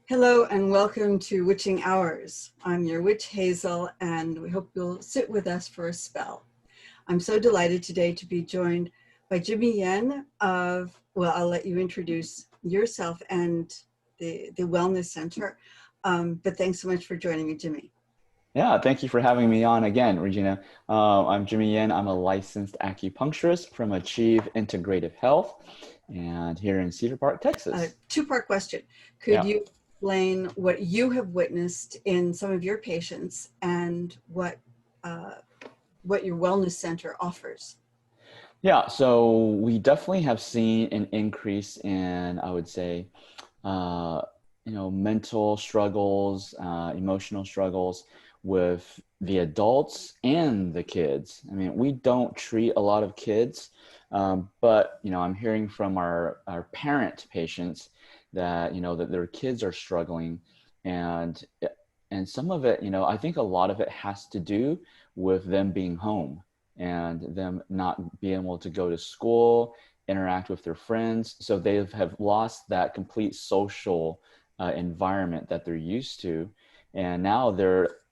Hello and welcome to Witching Hours. I'm your witch Hazel, and we hope you'll sit with us for a spell. I'm so delighted today to be joined by Jimmy Yen I'll let you introduce yourself and the Wellness Center. But thanks so much for joining me, Jimmy. Yeah, thank you for having me on again, Regina. I'm Jimmy Yen. I'm a licensed acupuncturist from Achieve Integrative Health and here in Cedar Park, A Texas. two-part question. Could Yeah. you explain what you have witnessed in some of your patients and uh, what your Wellness Center offers? Yeah, so we definitely have seen an increase in, I would say, uh, mental struggles, emotional struggles with the adults and the kids. I mean, we don't treat a lot of kids, but, I'm hearing from our parent patients that, that their kids are struggling. And, and some of it, I think a lot of it has to do with them being home and them not being able to go to school, interact with their friends. So they have lost that complete social environment that they're used to. And now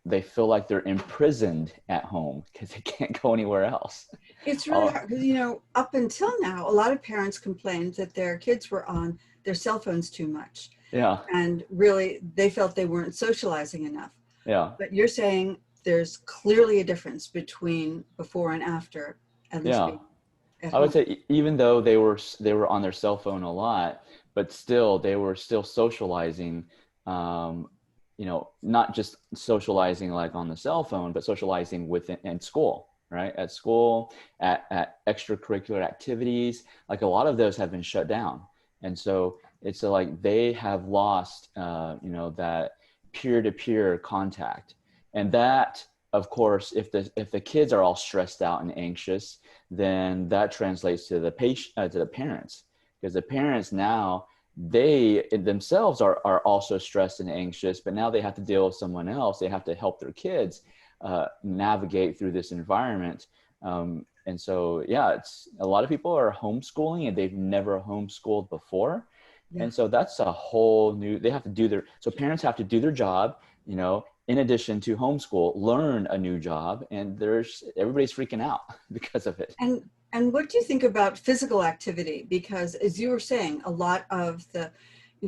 they feel like they're imprisoned at home because they can't go anywhere else. It's really Uh, hard because, up until now, a lot of parents complained that their kids were on their cell phones too much. yeah, And really, they felt they weren't socializing enough. yeah, But you're saying there's clearly a difference between before and after, at least yeah. being at I would home. say even though they were on their cell phone a lot, but still they were still socializing. Um, not just socializing like on the cell phone, but socializing within in school, right? At school, at extracurricular activities, like a lot of those have been shut down, and so it's like they have lost, that peer-to-peer contact, and that, of course, if the kids are all stressed out and anxious, then that translates to the patient, to the parents, because the parents now, they themselves are also stressed and anxious, but now they have to deal with someone else. They have to help their kids navigate through this environment. And so, yeah, it's a lot of people are homeschooling and they've never homeschooled before. Yeah. And so that's a whole new, they have to do their, so parents have to do their job, in addition to homeschool, learn a new job, and everybody's freaking out because of it. And what do you think about physical activity? Because as you were saying, a lot of the,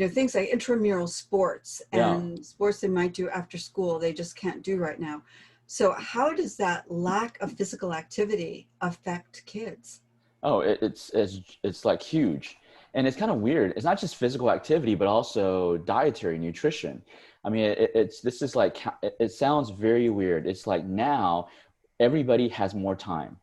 things like intramural sports Yeah. and sports they might do after school, they just can't do right now. So how does that lack of physical activity affect kids? Oh, it's like huge, and it's kind of weird. It's not just physical activity, but also dietary nutrition. I mean, it's this is like it sounds very weird. It's like now everybody has more time,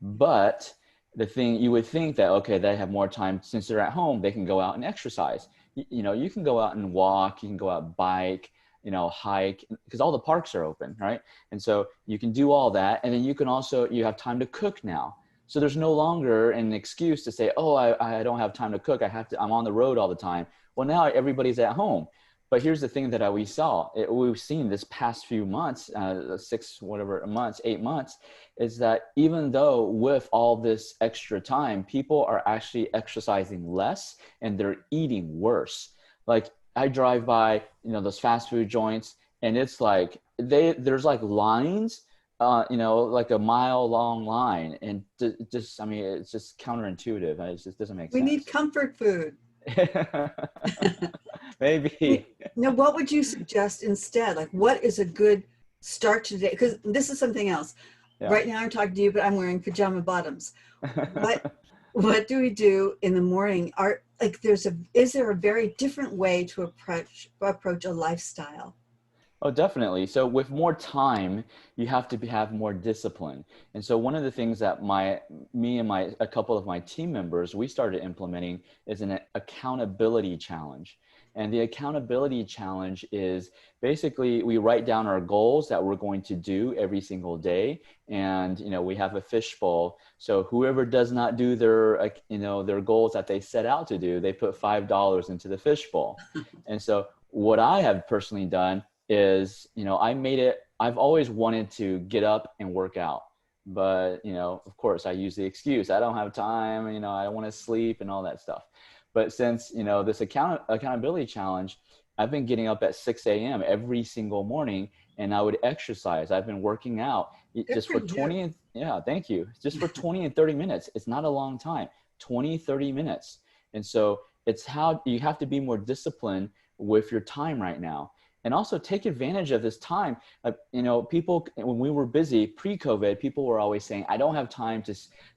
but the thing, you would think that, okay, they have more time since they're at home, they can go out and exercise. You can go out and walk, you can go out, bike, hike, because all the parks are open, right? And so you can do all that, and then you have time to cook now. So there's no longer an excuse to say, oh, I don't have time to cook. I'm on the road all the time. Well, now everybody's at home. But here's the thing that we've seen this past few months, 6 8 months, is that even though with all this extra time, people are actually exercising less and they're eating worse. Like I drive by, those fast food joints, and it's like there's like lines, like a mile long line, and just, I mean, it's just counterintuitive. It just doesn't make We need sense. comfort food. Maybe. Now, what would you suggest instead? Like, what is a good start to the day? Because this is something else. Yeah. Right now, I'm talking to you, but I'm wearing pajama bottoms. What what do we do in the morning? Is there a very different way to approach a lifestyle? Oh, definitely. So with more time, you have to have more discipline. And so one of the things that me and a couple of my team members, we started implementing is an accountability challenge. And the accountability challenge is basically we write down our goals that we're going to do every single day. And, we have a fishbowl. So whoever does not do their goals that they set out to do, they put $5 into the fishbowl. And so what I have personally done is, I've always wanted to get up and work out. But, of course, I use the excuse, I don't have time, I want to sleep and all that stuff. But since, this accountability challenge, I've been getting up at 6 a.m. every single morning, and I would exercise. I've been working out Good just for for you. 20 and yeah, thank you. Just for 20 and 30 minutes. It's not a long time, 20, 30 minutes. And so it's how you have to be more disciplined with your time right now. And also take advantage of this time. You know, people, when we were busy pre-COVID, people were always saying, I don't have time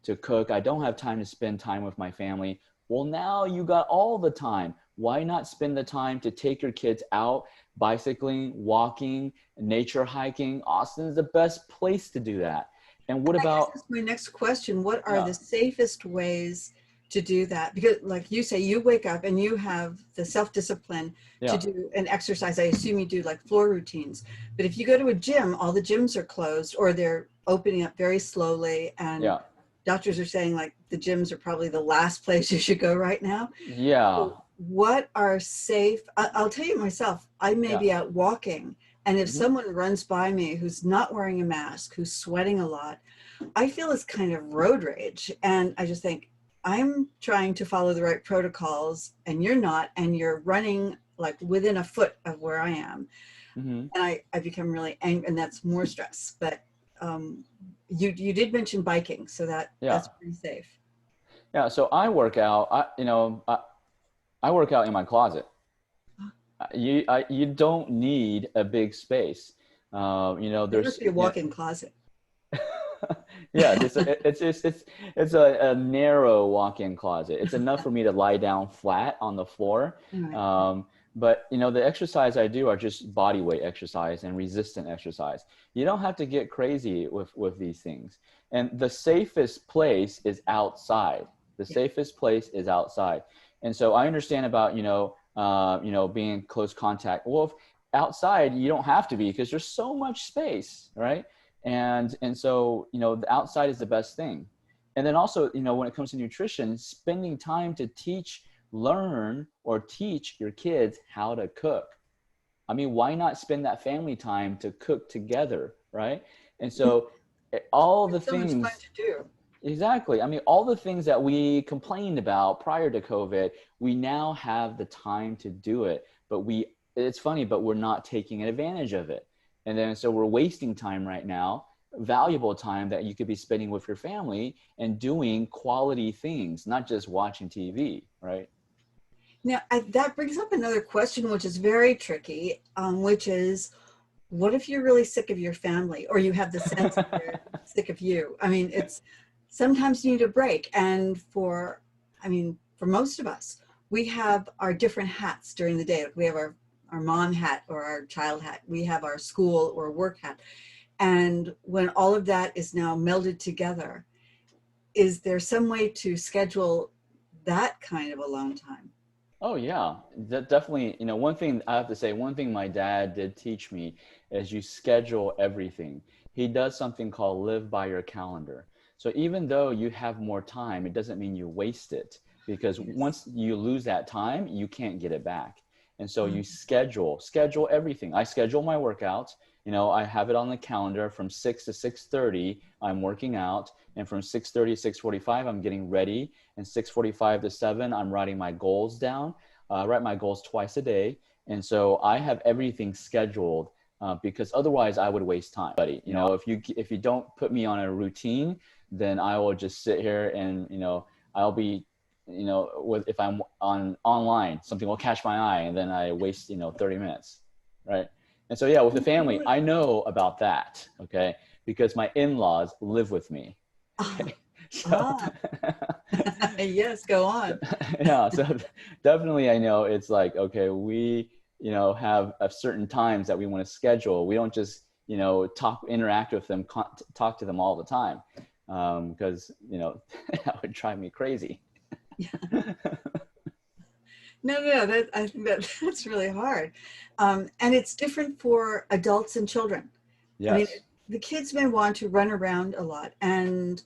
to cook. I don't have time to spend time with my family. Well, now you got all the time. Why not spend the time to take your kids out, bicycling, walking, nature hiking? Austin is the best place to do that. And what I guess about, that's my next question. What are yeah, the safest ways to do that? Because like you say, you wake up and you have the self-discipline to yeah, do an exercise. I assume you do like floor routines. But if you go to a gym, all the gyms are closed or they're opening up very slowly, and yeah, doctors are saying like the gyms are probably the last place you should go right now. yeah, So what are safe? I'll tell you myself, I may yeah. be out walking, and if Mhm. someone runs by me who's not wearing a mask, who's sweating a lot, I feel it's kind of road rage. And I just think, I'm trying to follow the right protocols and you're not, and you're running like within a foot of where I am. Mhm. And I become really angry, and that's more stress. But you did mention biking, so Yeah. that's pretty safe. Yeah. So I work out, I work out in my closet. You don't need a big space. You know, There must there's, be a you know, walk-in closet. yeah, it's a narrow walk-in closet. It's enough for me to lie down flat on the floor. All right. But you know, the exercise I do are just body weight exercise and resistant exercise. You don't have to get crazy with these things. And the safest place is outside. The Yeah. safest place is outside. And so I understand about, you know, being in close contact. Well, if outside you don't have to be because there's so much space, right? And so, you know, the outside is the best thing. And then also, you know, when it comes to nutrition, spending time to learn or teach your kids how to cook. I mean, why not spend that family time to cook together, right? And so all the It's so much fun things, to do. exactly. I mean, all the things that we complained about prior to COVID, we now have the time to do it. But it's funny, but we're not taking advantage of it. And then so we're wasting time right now, valuable time that you could be spending with your family and doing quality things, not just watching TV, right? Now, that brings up another question, which is very tricky, which is, what if you're really sick of your family, or you have the sense that they're sick of you? I mean, it's sometimes you need a break. And for most of us, we have our different hats during the day. Like we have our mom hat or our child hat. We have our school or work hat. And when all of that is now melded together, is there some way to schedule that kind of alone time? Oh yeah, definitely. You know, one thing I have to say, one thing my dad did teach me is you schedule everything. He does something called live by your calendar. So even though you have more time, it doesn't mean you waste it because Yes. once you lose that time, you can't get it back. And so you Um, schedule everything. I schedule my workouts. You know, I have it on the calendar from 6 to 6:30, I'm working out, and from 6:30 to 6:45, I'm getting ready, and 6:45 to 7, I'm writing my goals down. I write my goals twice a day. And so I have everything scheduled because otherwise I would waste time. Buddy, you know, if you don't put me on a routine, then I will just sit here and, you know, I'll be, you know, if I'm on online, something will catch my eye and then I waste, you know, 30 minutes. Right. And so, yeah, with the family, I know about that. Okay. Because my in-laws live with me. ah, Okay. So, ah, yes, go on. yeah, so definitely I know it's like, okay, we, you know, have a certain times that we want to schedule. We don't just, you know, interact with them, talk to them all the time. Because, you know, that would drive me crazy. No, I think that's really hard. And it's different for adults and children. I mean, Yes. the kids may want to run around a lot, and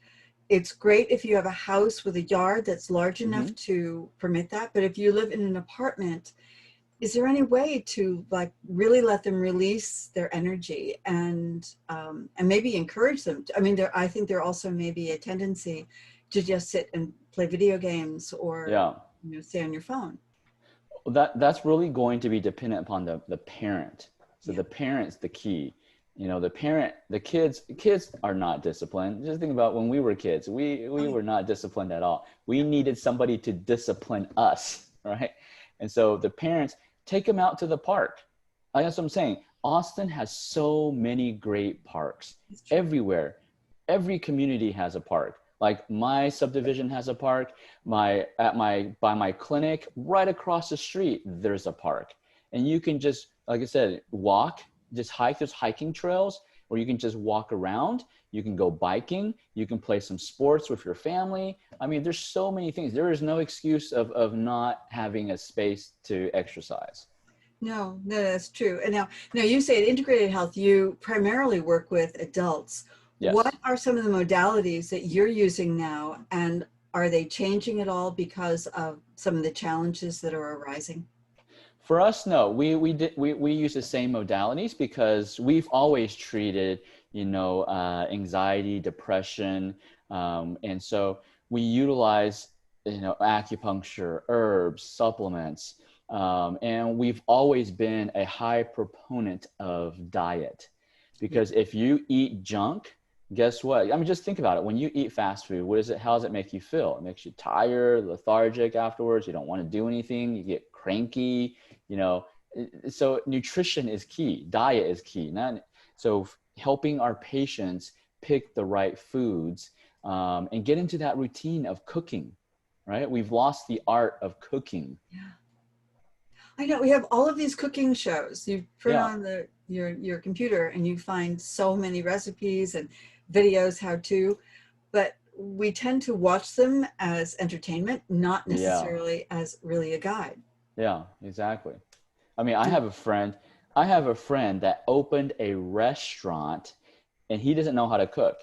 it's great if you have a house with a yard that's large enough Hmm. to permit that. But if you live in an apartment, is there any way to like really let them release their energy and maybe encourage them I mean, I think there also may be a tendency to just sit and play video games or, Yeah. you know, stay on your phone. That's really going to be dependent upon the parent. So Yeah. the parent's the key. You know, the kids are not disciplined. Just think about when we were kids. We Oh, were not disciplined at all. We needed somebody to discipline us, right? And so the parents take them out to the park. Like that's what I'm saying. Austin has so many great parks it's true. everywhere. Every community has a park. Like my subdivision has a park. By my clinic, right across the street, there's a park. And you can just, like I said, just hike. There's hiking trails where you can just walk around. You can go biking. You can play some sports with your family. I mean, there's so many things. There is no excuse of not having a space to exercise. No, no, that's true. And now you say at Integrated Health, you primarily work with adults. What Yes. are some of the modalities that you're using now, and are they changing at all because of some of the challenges that are arising? For us, no, we use the same modalities because we've always treated, anxiety, depression, and so we utilize, acupuncture, herbs, supplements, and we've always been a high proponent of diet, Yeah, because if you eat junk, guess what? I mean, just think about it. When you eat fast food, what is it? How does it make you feel? It makes you tired, lethargic afterwards. You don't want to do anything. You get cranky, you know. So nutrition is key. Diet is key. Not so helping our patients pick the right foods, and get into that routine of cooking. Right? We've lost the art of cooking. yeah. I know we have all of these cooking shows. You turn Yeah. on your computer and you find so many recipes and videos how to, but we tend to watch them as entertainment, not Yeah. necessarily as really a guide. Yeah. Exactly. I mean, I have a friend that opened a restaurant and he doesn't know how to cook.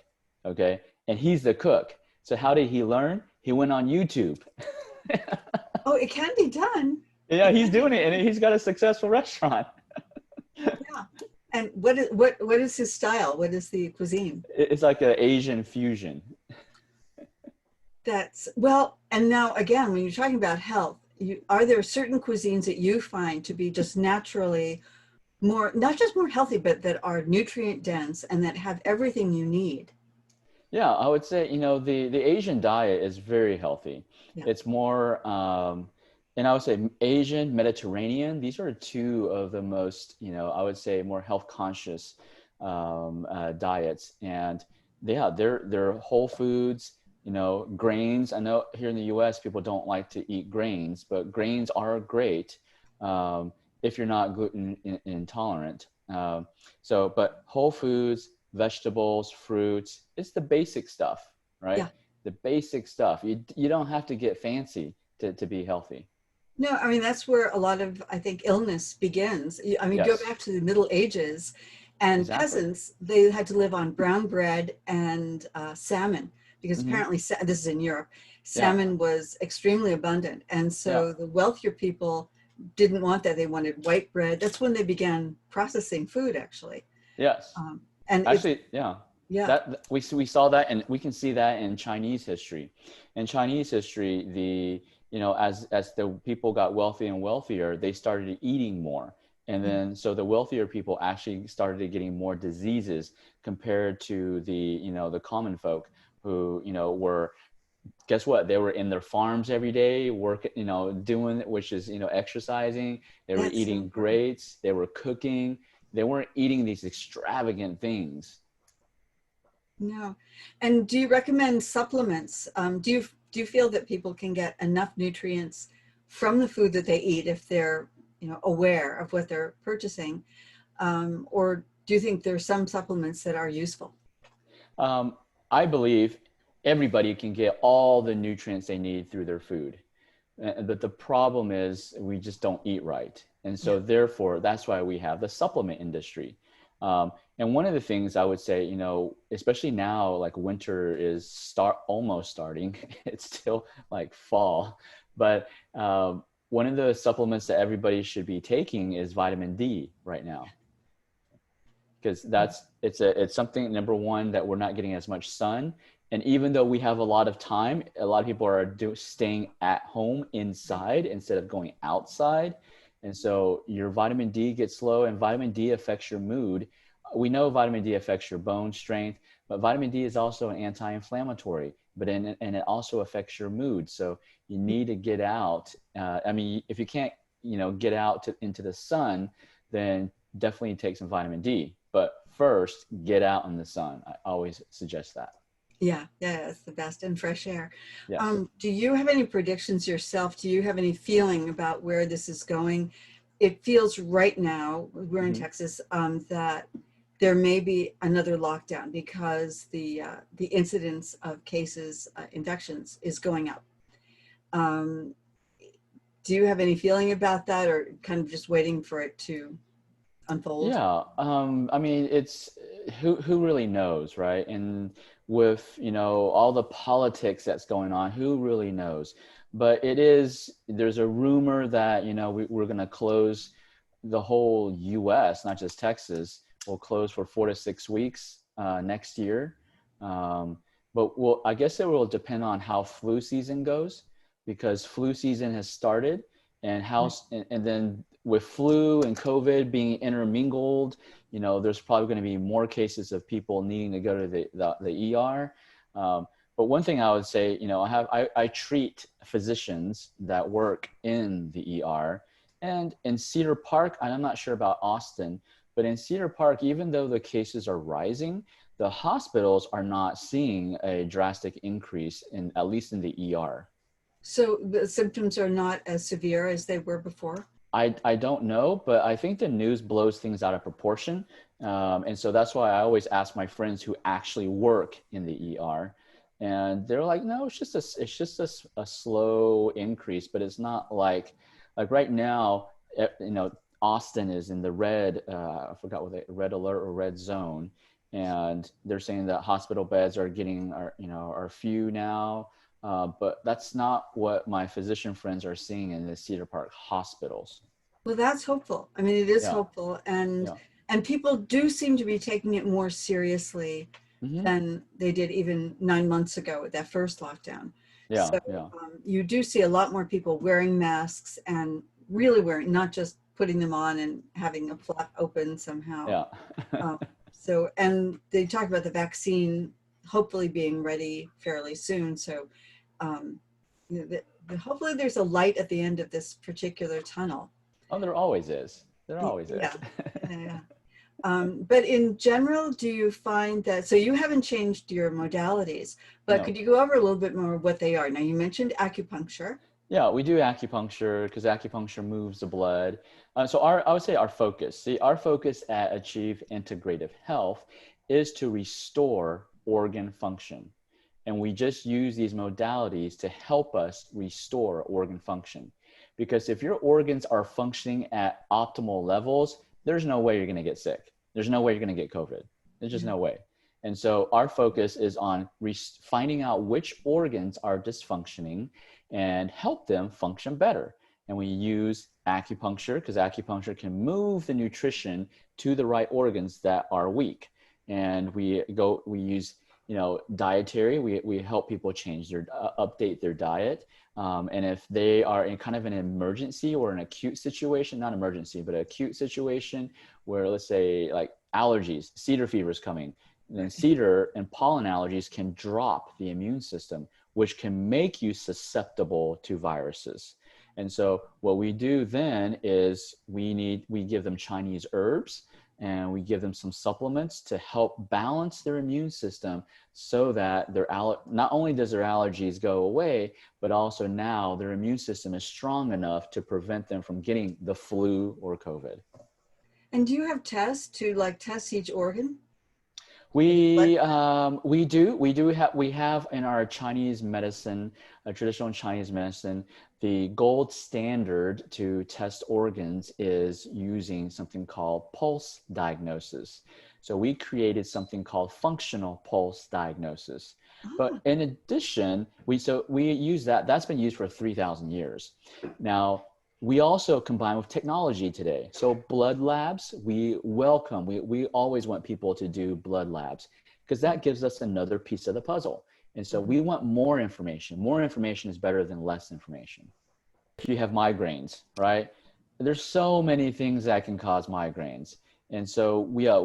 Okay. And he's the cook. So how did he learn? He went on YouTube. Oh, it can be done. Yeah, It he's can be doing it and he's got a successful restaurant. Yeah. And what is his style? What is the cuisine? It's like an Asian fusion. That's well, and now again, when you're talking about health, are there certain cuisines that you find to be just naturally more, not just more healthy, but that are nutrient dense and that have everything you need? Yeah, I would say, the Asian diet is very healthy. Yeah. It's more, and I would say Asian, Mediterranean, these are two of the most, I would say more health conscious diets. And yeah, they're whole foods, grains. I know here in the US, people don't like to eat grains, but grains are great if you're not gluten intolerant. But whole foods, vegetables, fruits, it's the basic stuff, right? Yeah. The basic stuff. You don't have to get fancy to be healthy. No, I mean, that's where a lot of, I think, illness begins. I mean, go Yes, back to the Middle Ages, and exactly. peasants, they had to live on brown bread and salmon, because Hmm. apparently, this is in Europe, Yeah, salmon was extremely abundant. And yeah, so the wealthier people didn't want that. They wanted white bread. That's when they began processing food, actually. yes. Um, and it's, Actually, yeah. yeah, We saw that, and we can see that in Chinese history. In Chinese history, as the people got wealthy and wealthier, they started eating more, and then so the wealthier people actually started getting more diseases compared to the common folk who were, guess what, they were in their farms every day work, doing, which is exercising. They were that's so eating important. greats, they were cooking, they weren't eating these extravagant things. No. And do you recommend supplements? Do you feel that people can get enough nutrients from the food that they eat if they're, aware of what they're purchasing? Or do you think there's some supplements that are useful? um, I believe everybody can get all the nutrients they need through their food. But the problem is we just don't eat right. And Yeah. so therefore, that's why we have the supplement industry. And one of the things I would say, especially now, like winter is almost starting. It's still like fall, but one of the supplements that everybody should be taking is vitamin D right now, because it's something, number one, that we're not getting as much sun, And even though we have a lot of time, a lot of people are staying at home inside instead of going outside. And so your vitamin D gets low, and vitamin D affects your mood. We know vitamin D affects your bone strength, but vitamin D is also an anti-inflammatory, and it also affects your mood. So you need to get out. I mean, if you can't, get out into the sun, then definitely take some vitamin D. But first, get out in the sun. I always suggest that. Yeah, yeah, it's the best, and fresh air. Yes. Do you have any predictions yourself? Do you have any feeling about where this is going? It feels right now, we're in Hmm. Texas, that there may be another lockdown because the incidence of cases, infections is going up. Um, do you have any feeling about that, or kind of just waiting for it to unfold? Yeah, I mean, it's who really knows, right? And with all the politics that's going on, who really knows? But there's a rumor that we're going to close the whole U.S., not just Texas. Will close for 4 to 6 weeks next year. Um, but I guess it will depend on how flu season goes, because flu season has started, and and then with flu and COVID being intermingled, there's probably going to be more cases of people needing to go to the ER. But one thing I would say, I treat physicians that work in the ER, and in Cedar Park, and I'm not sure about Austin, but in Cedar Park, even though the cases are rising, the hospitals are not seeing a drastic increase in, at least in the ER. So the symptoms are not as severe as they were before? I don't know, but I think the news blows things out of proportion. And so that's why I always ask my friends who actually work in the ER. And they're like, no, it's just a slow increase, but it's not like right now, Austin is in the red, I forgot what red alert or red zone. And they're saying that hospital beds are few now. But that's not what my physician friends are seeing in the Cedar Park hospitals. Well, that's hopeful. I mean, it is Yeah, hopeful, and yeah, people do seem to be taking it more seriously hmm, than they did even 9 months ago with that first lockdown. yeah, So yeah, you do see a lot more people wearing masks and really wearing, not just putting them on and having a flap open somehow. yeah. Um, so, and they talk about the vaccine hopefully being ready fairly soon. So, um, hopefully there's a light at the end of this particular tunnel. Oh, there always is. There always is. Yeah, yeah, yeah. But in general, do you find that, so you haven't changed your modalities, but No. could you go over a little bit more what they are? Now, you mentioned acupuncture. Yeah, we do acupuncture because acupuncture moves the blood. So I would say our focus at Achieve Integrative Health is to restore organ function. And we just use these modalities to help us restore organ function. Because if your organs are functioning at optimal levels, there's no way you're going to get sick. There's no way you're going to get COVID. There's just Yeah. no way. And so our focus is on finding out which organs are dysfunctioning and help them function better. And we use acupuncture because acupuncture can move the nutrition to the right organs that are weak. And we use, dietary, we help people update their diet. And if they are in kind of an emergency or an acute situation, not emergency, but an acute situation where, let's say, like allergies, cedar fever is coming, then cedar and pollen allergies can drop the immune system, which can make you susceptible to viruses. And so what we do then is we give them Chinese herbs, and we give them some supplements to help balance their immune system so that not only does their allergies go away, but also now their immune system is strong enough to prevent them from getting the flu or COVID. And do you have tests to like test each organ? Like blood? We have in our Chinese medicine, traditional Chinese medicine, the gold standard to test organs is using something called pulse diagnosis. So we created something called functional pulse diagnosis. Oh, But in addition, we use that's been used for 3,000 years. Now, we also combine with technology today. So blood labs, we always want people to do blood labs because that gives us another piece of the puzzle. And so we want more information. More information is better than less information. If you have migraines, right? There's so many things that can cause migraines. And so we go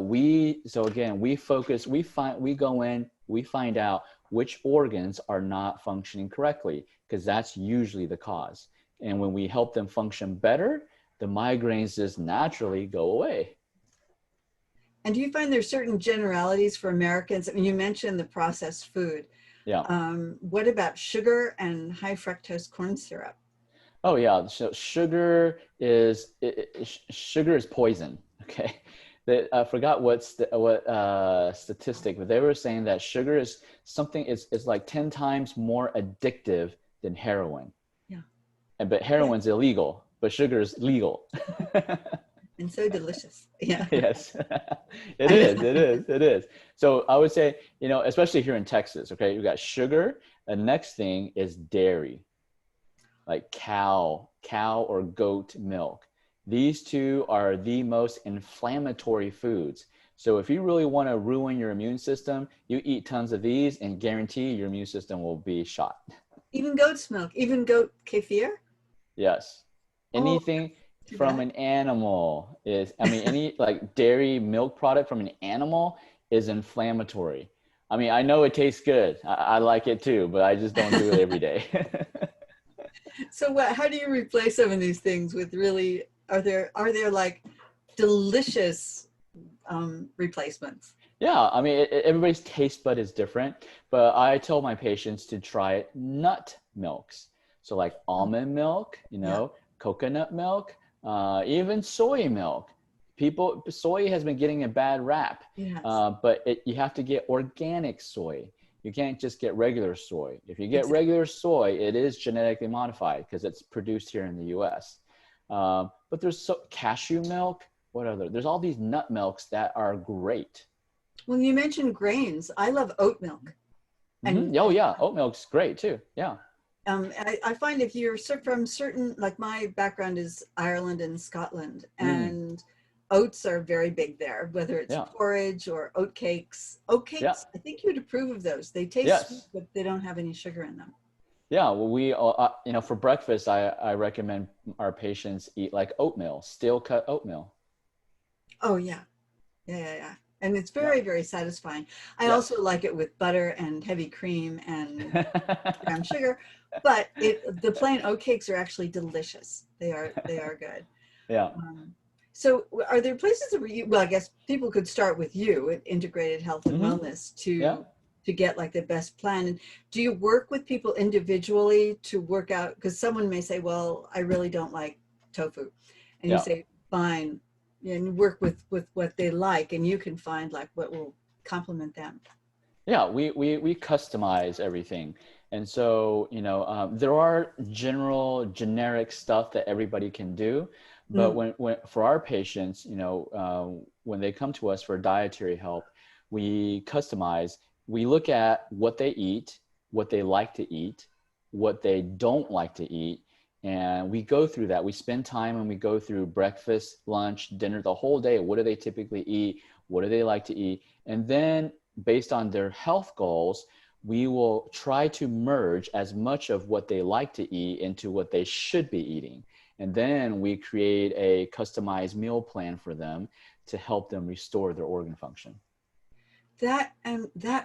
in, we find out which organs are not functioning correctly, because that's usually the cause. And when we help them function better, the migraines just naturally go away. And do you find there's certain generalities for Americans? I mean, you mentioned the processed food. Yeah. What about sugar and high fructose corn syrup? Oh yeah. So sugar is poison. Okay. I forgot what statistic, but they were saying that sugar is like 10 times more addictive than heroin. Yeah. But heroin's illegal, but sugar is legal. And so delicious. Yeah. Yes, it is. So I would say, especially here in Texas, okay, you got sugar. The next thing is dairy, like cow or goat milk. These two are the most inflammatory foods. So if you really want to ruin your immune system, you eat tons of these and guarantee your immune system will be shot. Even goat's milk, even goat kefir? Yes. Anything from an animal any like dairy milk product from an animal is inflammatory. I mean, I know it tastes good. I like it too, but I just don't do it every day. So how do you replace some of these things with really, are there like delicious replacements? Yeah, I mean, everybody's taste bud is different, but I tell my patients to try nut milks. So like almond milk, coconut milk, even soy milk. Soy has been getting a bad rap, Yes. But you have to get organic soy. You can't just get regular soy. If you get Exactly. regular soy, it is genetically modified because it's produced here in the US. But there's cashew milk. There's all these nut milks that are great. Well, you mentioned grains. I love oat milk. And oh yeah, oat milk's great too. Yeah. I find if you're from certain, like my background is Ireland and Scotland, and oats are very big there, whether it's porridge or oat cakes. Oat cakes, I think you would approve of those. They taste sweet, but they don't have any sugar in them. Yeah, well, we, for breakfast, I recommend our patients eat like oatmeal, steel cut oatmeal. Oh yeah. And it's very, very satisfying. I also like it with butter and heavy cream and brown sugar, but the plain oat cakes are actually delicious. They are good. Yeah. So are there places where well, I guess people could start with you at Integrated Health and Wellness to get like the best plan. And do you work with people individually to work out? Because someone may say, well, I really don't like tofu. And you say, fine. And work with what they like, and you can find like what will complement them. Yeah, we customize everything. And so, there are generic stuff that everybody can do. But when for our patients, when they come to us for dietary help, we customize. We look at what they eat, what they like to eat, what they don't like to eat. And we go through that. We spend time and we go through breakfast, lunch, dinner, the whole day. What do they typically eat? What do they like to eat? And then based on their health goals, we will try to merge as much of what they like to eat into what they should be eating. And then we create a customized meal plan for them to help them restore their organ function. That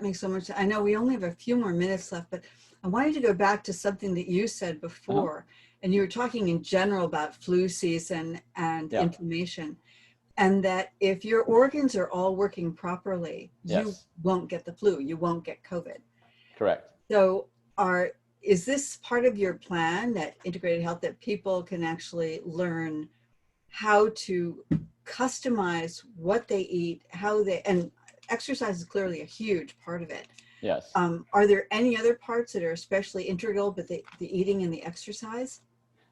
makes so much sense. I know we only have a few more minutes left, but I wanted to go back to something that you said before. And you were talking in general about flu season and inflammation, and that if your organs are all working properly, you won't get the flu, you won't get COVID. Correct. So is this part of your plan, that Integrated Health, that people can actually learn how to customize what they eat, and exercise is clearly a huge part of it. Yes. Are there any other parts that are especially integral, but the eating and the exercise?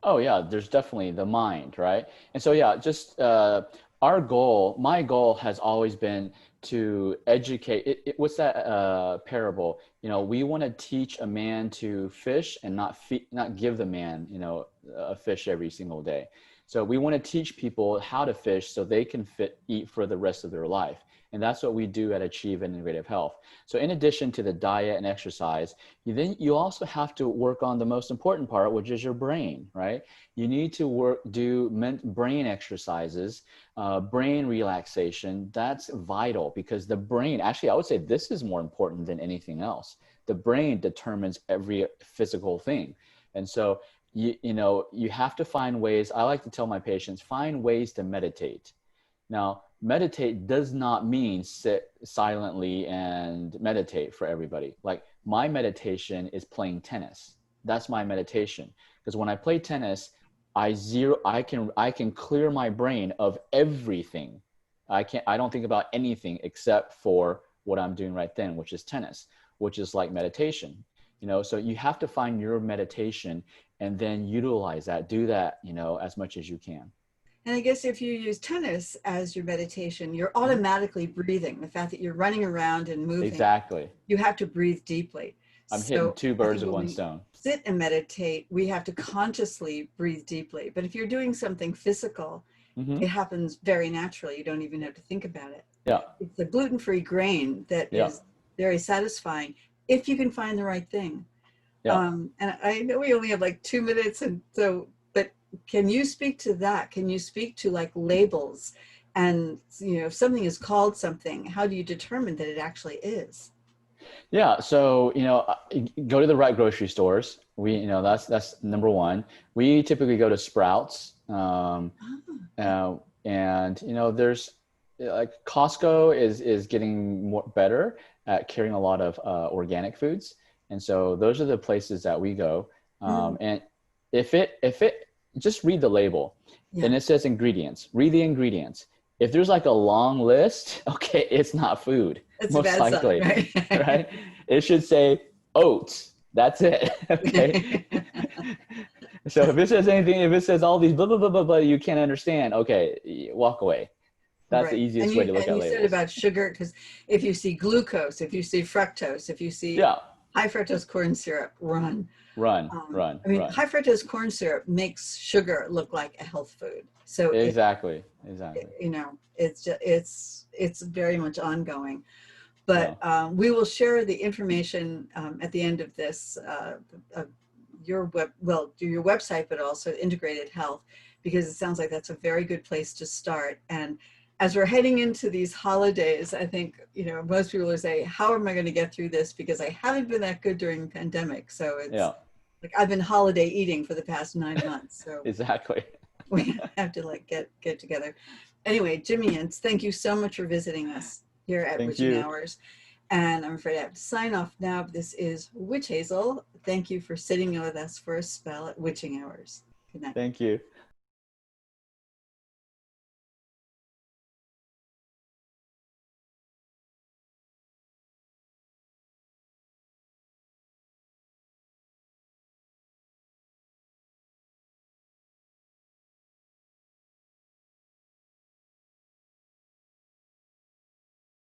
Oh yeah, there's definitely the mind, right? And so just my goal has always been to educate. What's that parable? We want to teach a man to fish and not give the man, a fish every single day. So we want to teach people how to fish so they can eat for the rest of their life. And that's what we do at Achieve Integrative Health. So in addition to the diet and exercise, you also have to work on the most important part, which is your brain, right? You need to do brain exercises, brain relaxation. That's vital because the brain, actually, I would say this is more important than anything else. The brain determines every physical thing. And so, you have to find ways. I like to tell my patients, find ways to meditate. Now, meditate does not mean sit silently and meditate for everybody. Like my meditation is playing tennis. That's my meditation. Because when I play tennis, I can clear my brain of everything. I don't think about anything except for what I'm doing right then, which is tennis, which is like meditation. So you have to find your meditation and then utilize that, do that, as much as you can. And I guess if you use tennis as your meditation, you're automatically breathing. The fact that you're running around and moving, Exactly. you have to breathe deeply. I'm hitting two I birds think with when one we stone. sit and meditate, we have to consciously breathe deeply. But if you're doing something physical, Mm-hmm. it happens very naturally. You don't even have to think about it. Yeah. It's the gluten-free grain that Yeah. is very satisfying if you can find the right thing. Yeah. And I know we only have like 2 minutes, and so, but can you speak to that? Can you speak to like labels and, if something is called something, how do you determine that it actually is? Yeah. So, go to the right grocery stores. That's number one. We typically go to Sprouts. And, there's like Costco is getting more better at carrying a lot of organic foods. And so those are the places that we go. And if it, just read the label and it says ingredients, read the ingredients. If there's like a long list, okay, it's not food. It's a Most bad sign, likely, right? right? It should say oats. That's it. Okay. So if it says anything, if it says all these blah, blah, blah, blah, blah, you can't understand, okay, walk away. That's the Right. easiest way to look And at you said labels. about sugar, because if you see glucose, if you see fructose, if you see Yeah. high fructose corn syrup, run. Run. High fructose corn syrup makes sugar look like a health food. So Exactly. it's very much ongoing. But Yeah. we will share the information at the end of this, your website, but also Integrated Health, because it sounds like that's a very good place to start. And as we're heading into these holidays, I think, most people will say, how am I going to get through this? Because I haven't been that good during the pandemic. So it's like I've been holiday eating for the past 9 months. So Exactly. we have to like get together. Anyway, Jimmy Yens, thank you so much for visiting us here at Thank Witching you. Hours. And I'm afraid I have to sign off now. This is Witch Hazel. Thank you for sitting with us for a spell at Witching Hours. Good night. Thank you.